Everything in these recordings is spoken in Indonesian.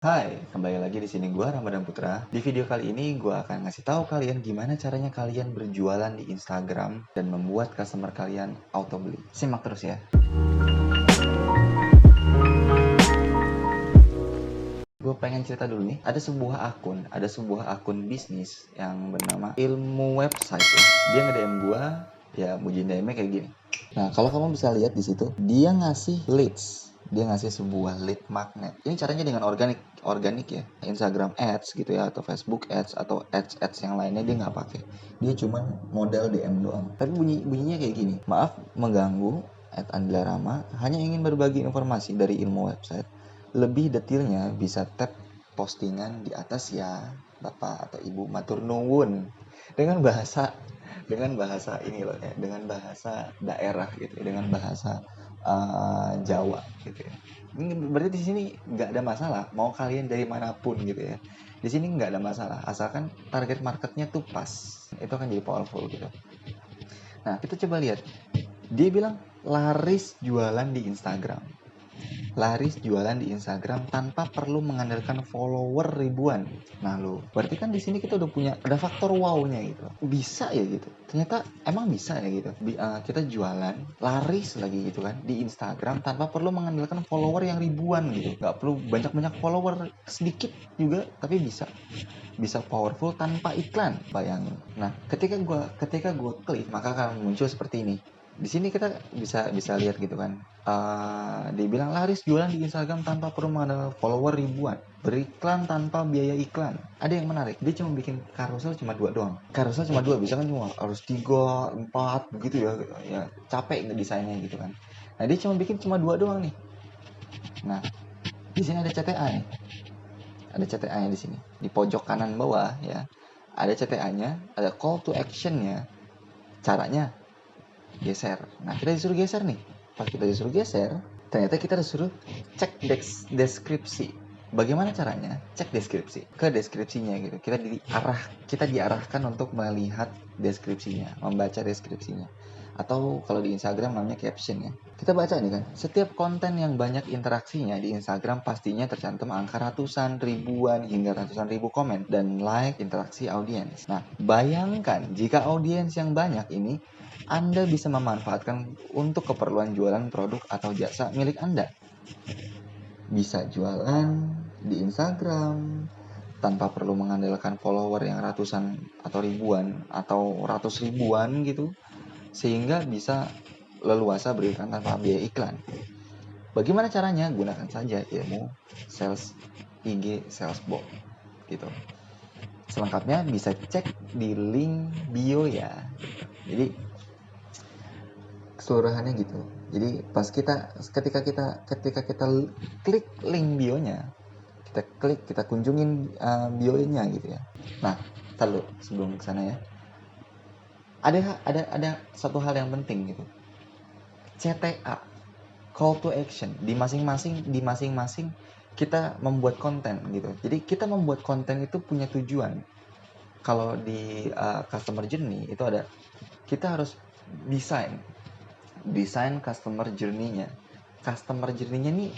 Hai, kembali lagi di sini gua Ramadan Putra. Di video kali ini gua akan ngasih tahu kalian gimana caranya kalian berjualan di Instagram dan membuat customer kalian auto beli. Simak terus ya. Gue pengen cerita dulu nih, ada sebuah akun bisnis yang bernama Ilmu Website ya. Dia nge-DM gua, ya muji DM-nya kayak gini. Nah, kalau kamu bisa lihat di situ, dia ngasih leads. Dia ngasih sebuah lead magnet. Ini caranya dengan organik ya. Instagram Ads gitu ya, atau Facebook Ads atau ads yang lainnya dia nggak pakai. Dia cuma modal DM doang. Tapi bunyinya kayak gini. Maaf mengganggu, @andila_rama hanya ingin berbagi informasi dari ilmu website. Lebih detailnya bisa tap postingan di atas ya, Bapak atau Ibu matur nuwun. Dengan bahasa ini loh ya, dengan bahasa daerah gitu ya, dengan bahasa Jawa gitu ya. Ini berarti di sini nggak ada masalah, mau kalian dari manapun gitu ya. Di sini nggak ada masalah, asalkan target marketnya tuh pas, itu akan jadi powerful gitu. Nah, kita coba lihat. Dia bilang laris jualan di Instagram. Laris jualan di Instagram tanpa perlu mengandalkan follower ribuan. Nah lo, berarti kan di sini kita udah punya ada faktor wow-nya gitu. Bisa ya gitu. Ternyata emang bisa ya gitu. Kita jualan laris lagi gitu kan di Instagram tanpa perlu mengandalkan follower yang ribuan gitu. Gak perlu banyak-banyak follower, sedikit juga tapi bisa powerful tanpa iklan, bayangin. Nah, ketika gue klik maka akan muncul seperti ini. Di sini kita bisa lihat gitu kan. Dibilang laris jualan di Instagram tanpa perlu mengandalkan follower ribuan, beriklan tanpa biaya iklan. Ada yang menarik, dia cuma bikin carousel cuma 2 doang. Carousel cuma 2, bisa kan cuma harus 3, 4 begitu ya. Ya capek ngedesainnya gitu kan. Nah, dia cuma 2 doang nih. Nah, di sini ada CTA nih. Ada CTA-nya di sini. Di pojok kanan bawah ya. Ada CTA-nya, ada call to action-nya. Caranya geser. Nah, kita disuruh geser nih. Pas kita disuruh geser, ternyata kita disuruh cek deskripsi. Bagaimana caranya? Cek deskripsi. Ke deskripsinya gitu. Kita diarahkan untuk melihat deskripsinya, membaca deskripsinya. Atau kalau di Instagram namanya caption ya. Kita baca nih kan, setiap konten yang banyak interaksinya di Instagram pastinya tercantum angka ratusan, ribuan, hingga ratusan ribu komen dan like interaksi audiens. Nah, bayangkan jika audiens yang banyak ini Anda bisa memanfaatkan untuk keperluan jualan produk atau jasa milik Anda. Bisa jualan di Instagram tanpa perlu mengandalkan follower yang ratusan atau ribuan atau ratus ribuan gitu, sehingga bisa leluasa berikan tanpa biaya iklan. Bagaimana caranya? Gunakan saja ilmu sales IG sales bot gitu. Selengkapnya bisa cek di link bio ya. Jadi keseluruhannya gitu. Jadi ketika kita klik link bionya, kita kunjungin bionya gitu ya. Nah, tahu sebelum ke sana ya. Ada satu hal yang penting gitu. CTA, call to action, di masing-masing kita membuat konten gitu. Jadi kita membuat konten itu punya tujuan. Kalau di customer journey itu ada, kita harus desain customer journey-nya. Customer journey-nya nih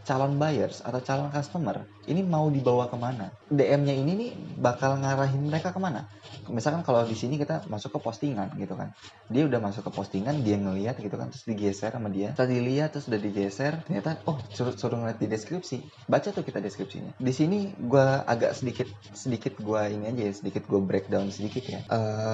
calon buyers atau calon customer ini mau dibawa kemana? DM-nya ini nih bakal ngarahin mereka kemana? Misalkan kalau di sini kita masuk ke postingan gitu kan, dia udah masuk ke postingan, dia ngelihat gitu kan, terus digeser sama dia, setelah dilihat terus udah digeser, ternyata suruh ngeliat di deskripsi, baca tuh kita deskripsinya. Di sini gue agak sedikit gue ini aja ya, sedikit gue breakdown sedikit ya,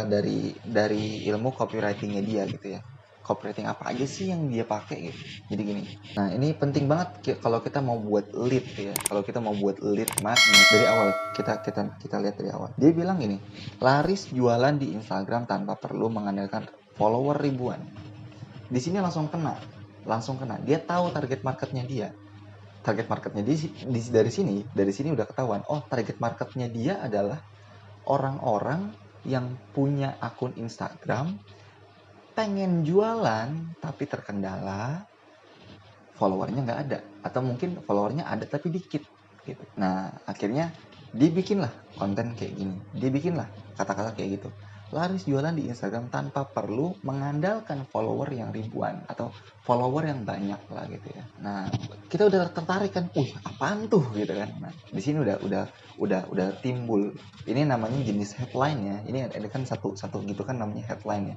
dari ilmu copywritingnya dia gitu ya. Copywriting apa aja sih yang dia pakai gitu. Jadi gini. Nah, ini penting banget kalau kita mau buat lead ya. Kalau kita mau buat lead magnet dari awal, kita lihat dari awal. Dia bilang gini, laris jualan di Instagram tanpa perlu mengandalkan follower ribuan. Di sini langsung kena. Dia tahu target marketnya dia. Target marketnya dari sini udah ketahuan. Oh, target marketnya dia adalah orang-orang yang punya akun Instagram, pengen jualan tapi terkendala followernya nggak ada, atau mungkin followernya ada tapi dikit gitu. Nah, akhirnya dia bikinlah konten kayak gini, dia bikinlah kata-kata kayak gitu. laris jualan di Instagram tanpa perlu mengandalkan follower yang ribuan atau follower yang banyak lah gitu ya. Nah, kita udah tertarik kan, apaan tuh gitu kan. Nah, di sini udah timbul. Ini namanya jenis headline ya. Ini kan satu gitu kan namanya headline ya.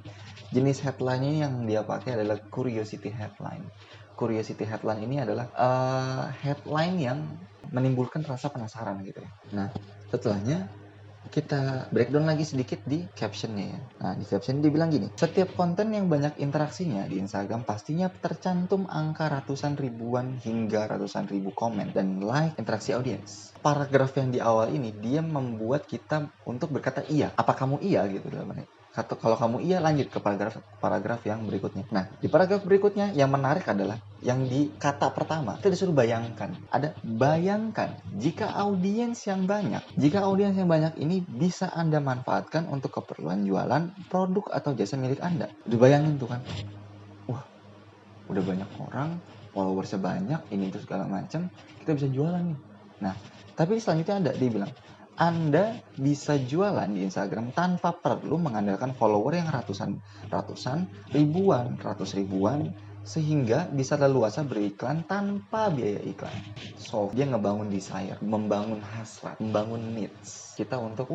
Jenis headline ini yang dia pakai adalah curiosity headline. Curiosity headline ini adalah headline yang menimbulkan rasa penasaran gitu ya. Nah, setelahnya kita breakdown lagi sedikit di captionnya ya. Nah, di caption dia bilang gini, setiap konten yang banyak interaksinya di Instagram pastinya tercantum angka ratusan ribuan hingga ratusan ribu komen dan like interaksi audiens. Paragraf yang di awal ini dia membuat kita untuk berkata iya. Apa kamu iya gitu dalam arti. Kalau kamu iya, lanjut ke paragraf yang berikutnya. Nah, di paragraf berikutnya yang menarik adalah yang di kata pertama kita disuruh bayangkan. Ada bayangkan jika audiens yang banyak ini bisa Anda manfaatkan untuk keperluan jualan produk atau jasa milik Anda. Dibayangin tuh kan, wah udah banyak orang, followersnya banyak, ini itu segala macam, kita bisa jualan nih. Nah, tapi selanjutnya ada dia bilang, Anda bisa jualan di Instagram tanpa perlu mengandalkan follower yang ratusan, ratus ribuan, sehingga bisa leluasa beriklan tanpa biaya iklan. So, dia ngebangun desire, membangun hasrat, membangun needs kita untuk,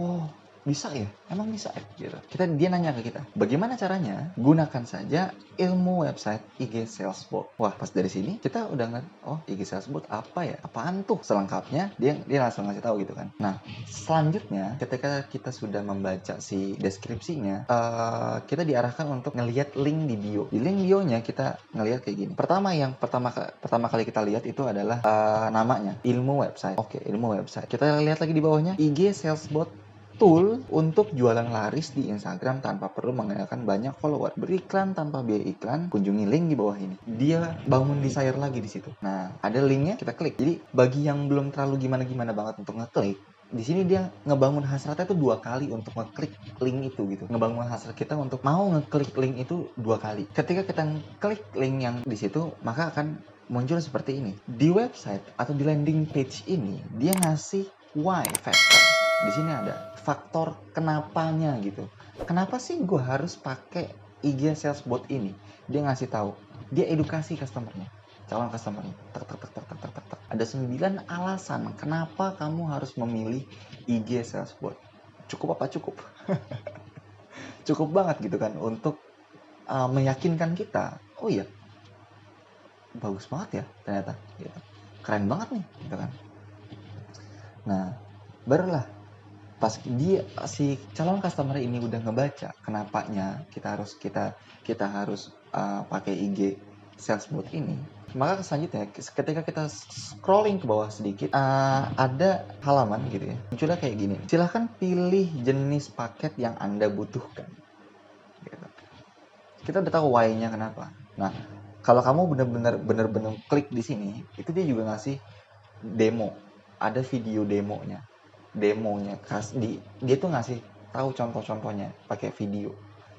bisa ya? Emang bisa ya? Gitu. Dia nanya ke kita, bagaimana caranya? Gunakan saja ilmu website IG Salesbot. Wah, pas dari sini kita udah ngerti, IG Salesbot apa ya? Apaan tuh? Selengkapnya dia langsung ngasih tahu gitu kan. Nah, selanjutnya ketika kita sudah membaca si deskripsinya, kita diarahkan untuk ngelihat link di bio. Di link bio-nya kita ngelihat kayak gini. Pertama kali kita lihat itu adalah namanya ilmu website. Oke, ilmu website. Kita lihat lagi di bawahnya IG Salesbot tool untuk jualan laris di Instagram tanpa perlu mengandalkan banyak follower. Beriklan tanpa biaya iklan, kunjungi link di bawah ini. Dia bangun desire lagi di situ. Nah, ada linknya, kita klik. Jadi, bagi yang belum terlalu gimana-gimana banget untuk ngeklik, di sini dia ngebangun hasratnya itu 2 kali untuk ngeklik link itu gitu. Ngebangun hasrat kita untuk mau ngeklik link itu 2 kali. Ketika kita klik link yang di situ, maka akan muncul seperti ini. Di website atau di landing page ini, dia ngasih why factor. Di sini ada faktor kenapanya gitu. Kenapa sih gue harus pakai IG Salesbot ini? Dia ngasih tahu, dia edukasi customernya, calon customernya. Ada 9 alasan kenapa kamu harus memilih IG Salesbot. Cukup apa cukup? Cukup banget gitu kan untuk meyakinkan kita. Oh iya, bagus banget ya ternyata. Gitu. Keren banget nih, gitu kan. Nah, barulah pas si calon customer ini udah ngebaca kenapanya kita harus pakai IG Salesbot ini, maka selanjutnya ketika kita scrolling ke bawah sedikit, ada halaman gitu ya, munculnya kayak gini, silahkan pilih jenis paket yang Anda butuhkan gitu. Kita udah tahu why-nya kenapa. Nah, kalau kamu bener-bener klik di sini, itu dia juga ngasih demo, ada video demonya, dia tuh ngasih tahu contoh-contohnya pakai video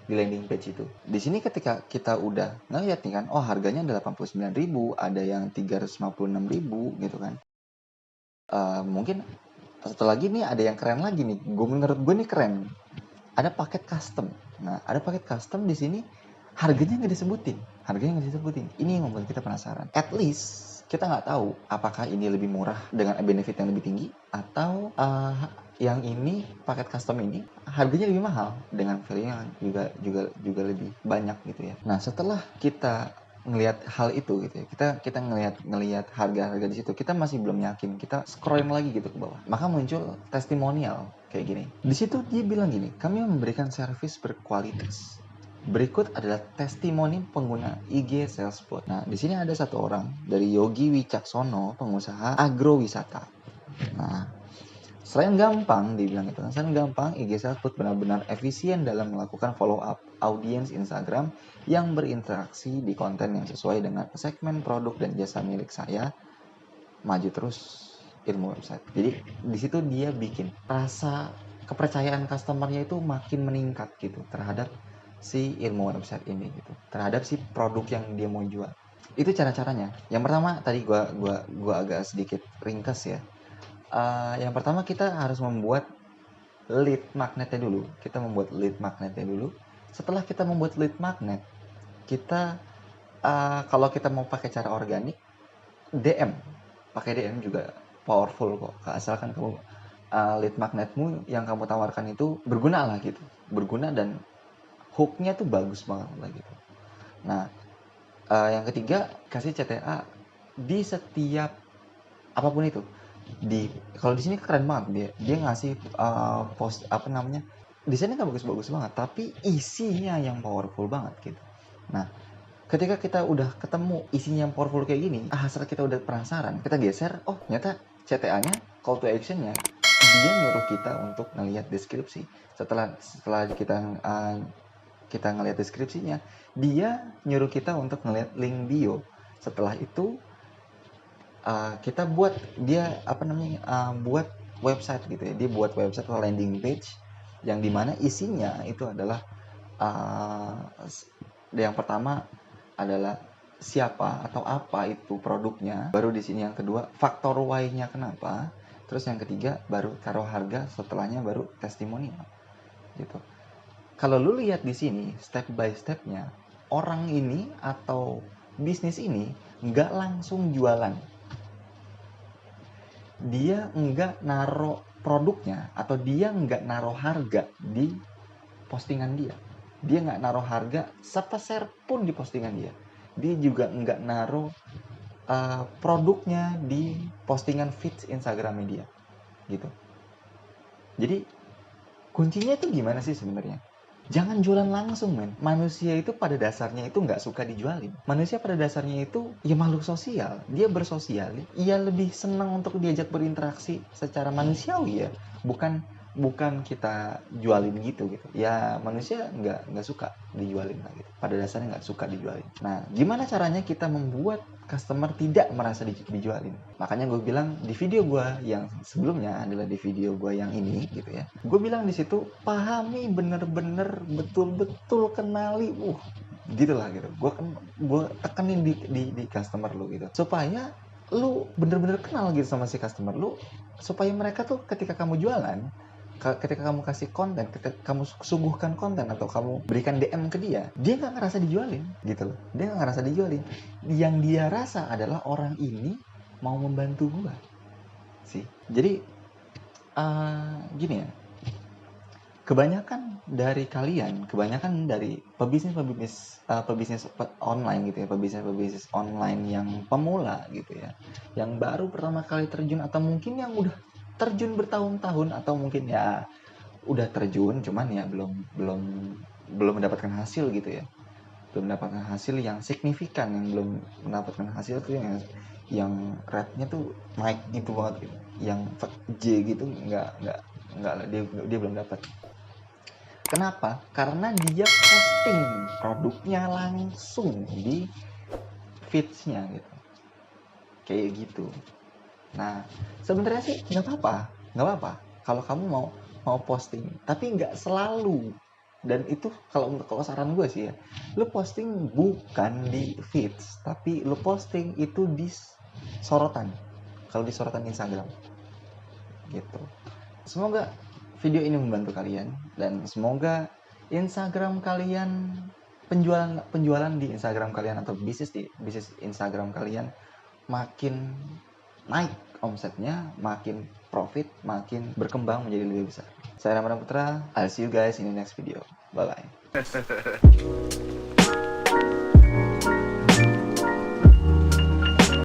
di landing page itu. Di sini ketika kita udah ngeliat nih kan, harganya ada 89.000, ada yang 356.000 gitu kan. Mungkin satu lagi nih ada yang keren lagi nih. Menurut gue nih keren. Ada paket custom. Nah, ada paket custom di sini harganya nggak disebutin. Ini yang membuat kita penasaran. At least kita nggak tahu apakah ini lebih murah dengan benefit yang lebih tinggi atau yang ini paket custom ini harganya lebih mahal dengan value yang juga lebih banyak gitu ya. Nah, setelah kita ngelihat hal itu gitu ya, kita ngelihat harga-harga di situ, kita masih belum yakin, kita scrolling lagi gitu ke bawah, maka muncul testimonial kayak gini. Di situ dia bilang gini, kami memberikan servis berkualitas. Berikut adalah testimoni pengguna IG Salesbot. Nah, di sini ada satu orang dari Yogi Wicaksono, pengusaha agrowisata. Nah, selain gampang, dibilang itu, IG Salesbot benar-benar efisien dalam melakukan follow up audiens Instagram yang berinteraksi di konten yang sesuai dengan segmen produk dan jasa milik saya. Maju terus ilmu website. Jadi di situ dia bikin rasa kepercayaan customernya itu makin meningkat gitu terhadap si ilmu website ini gitu, terhadap si produk yang dia mau jual. Itu cara-caranya. Yang pertama tadi gua agak sedikit ringkas ya. Yang pertama kita harus membuat lead magnetnya dulu. Kita membuat lead magnetnya dulu. Setelah kita membuat lead magnet, kita kalau kita mau pakai cara organik, DM. Pakai DM juga powerful kok. Asalkan kamu lead magnetmu yang kamu tawarkan itu berguna lah gitu. Berguna dan hooknya tuh bagus banget lah gitu. Nah, yang ketiga, kasih CTA di setiap apapun itu. Kalau di sini keren banget dia ngasih post apa namanya, desainnya nggak bagus-bagus banget, tapi isinya yang powerful banget gitu. Nah, ketika kita udah ketemu isinya yang powerful kayak gini, hasil kita udah penasaran, kita geser, oh ternyata CTA-nya, call to action-nya, dia nyuruh kita untuk ngelihat deskripsi. Setelah kita ngelihat deskripsinya, dia nyuruh kita untuk ngelihat link bio. Setelah itu kita buat dia buat website gitu ya. Dia buat website atau landing page yang dimana isinya itu adalah yang pertama adalah siapa atau apa itu produknya. Baru di sini yang kedua faktor why-nya kenapa. Terus yang ketiga baru taruh harga, setelahnya baru testimonial gitu. Kalau lu lihat di sini step by stepnya, orang ini atau bisnis ini nggak langsung jualan. Dia nggak naruh produknya atau dia nggak naruh harga di postingan dia. Dia nggak naruh harga sepeser pun di postingan dia. Dia juga nggak naruh produknya di postingan feeds Instagram dia gitu. Jadi kuncinya itu gimana sih sebenarnya? Jangan jualan langsung, men. Manusia itu pada dasarnya itu nggak suka dijualin. Manusia pada dasarnya itu ya makhluk sosial. Dia bersosial. Ia lebih senang untuk diajak berinteraksi secara manusiawi ya. Bukan kita jualin gitu. Ya manusia nggak suka dijualin lah gitu. Pada dasarnya nggak suka dijualin. Nah, gimana caranya kita membuat customer tidak merasa dijualin? Makanya gue bilang di video gue yang sebelumnya adalah di video gue yang ini gitu ya. Gue bilang di situ pahami bener-bener betul-betul kenali, gitulah gitu. Gue tekenin di customer lu gitu supaya lu bener-bener kenal gitu sama si customer lu, supaya mereka tuh ketika kamu jualan, ketika kamu kasih konten, ketika kamu suguhkan konten atau kamu berikan DM ke dia nggak ngerasa dijualin gitu loh. Dia nggak ngerasa dijualin. Yang dia rasa adalah orang ini mau membantu gua sih. Jadi gini ya, kebanyakan dari pebisnis online gitu ya, pebisnis online yang pemula gitu ya, yang baru pertama kali terjun atau mungkin yang udah terjun bertahun-tahun atau mungkin ya udah terjun cuman ya belum mendapatkan hasil gitu ya, belum mendapatkan hasil yang signifikan, yang belum mendapatkan hasil tuh yang rate-nya tuh naik gitu banget gitu, yang J gitu nggak dia belum dapat. Kenapa? Karena dia posting produknya langsung di feeds-nya gitu, kayak gitu. Nah, sebenarnya sih nggak apa-apa kalau kamu mau posting, tapi nggak selalu. Dan itu kalau saran gue sih ya, lu posting bukan di feeds, tapi lu posting itu di sorotan. Kalau di sorotan Instagram, gitu. Semoga video ini membantu kalian dan semoga Instagram kalian, penjualan di Instagram kalian atau bisnis Instagram kalian makin naik omsetnya, makin profit, makin berkembang menjadi lebih besar. Saya Ramadan Putra, I'll see you guys in the next video. Bye bye.